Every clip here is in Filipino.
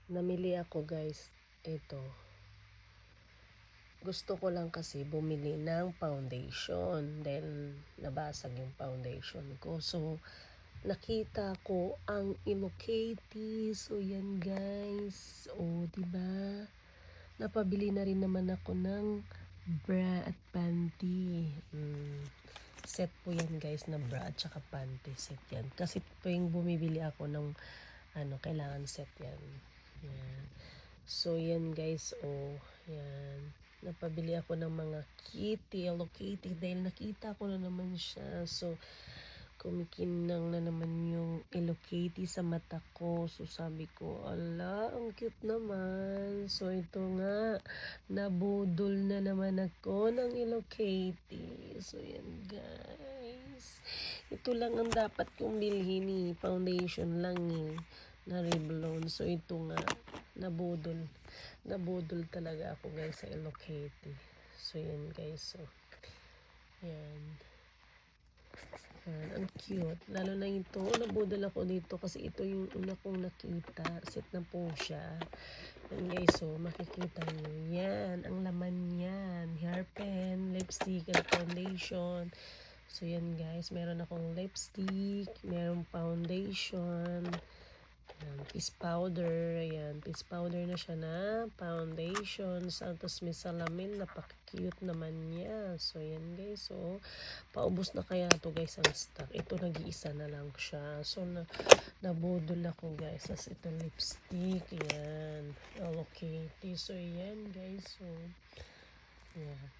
Namili ako guys, ito. Gusto ko lang kasi bumili ng foundation dahil nabasag yung foundation ko. So, nakita ko ang Ilocati. So, yan guys. O, diba? Napabili na rin naman ako ng bra at panty. Set po yan guys na bra at saka panty set yan. Kasi tuwing bumibili ako ng kailangan set yan. Yan. So yan guys, yan. Napabili ako ng mga kitty, Hello Kitty dahil nakita ko na naman siya. So kumikinang na naman yung Hello Kitty sa mata ko. So sabi ko, ala, ang cute naman. So ito nga, nabudol na naman ako ng Hello Kitty. So yan guys. Ito lang ang dapat kong bilhin eh. Foundation lang eh. Na Revlon. So ito nga, nabudol. Nabudol talaga ako guys sa Hello Kitty. So yan guys. So, yan. Yan, ang cute. Lalo na ito, nabudol ako dito kasi ito yung una kong nakita. Set na po siya. Yan guys, so makikita nyo. Yan, ang laman yan. Hairpen, lipstick, and foundation. So yan guys, meron akong lipstick, meron foundation, piece powder. Ayan, piece powder na siya na foundation. Tapos may salamin, napaka-cute naman niya. So yan guys, so paubos na kaya to guys ang stock. Ito nag-iisa na lang siya. So nabudol ako guys. As ito lipstick, yan. Hello Kitty. So yan guys, so yan.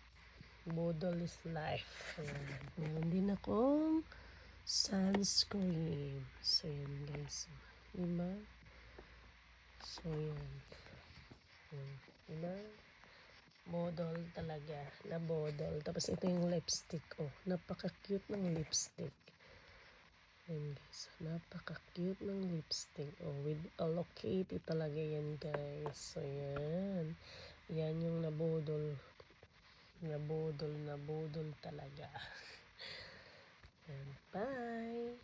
Budol is life. Ayan. Meron din akong sunscreen. So yan guys. Diba? So yan. Diba? Bodol talaga. Na bodol. Tapos ito yung lipstick. Oh, napaka-cute ng lipstick. Yan guys. Napaka-cute ng lipstick. Oh, with Hello Kitty talaga yan guys. So yan. Yan yung nabodol. Nabodol talaga. Yan. Bye!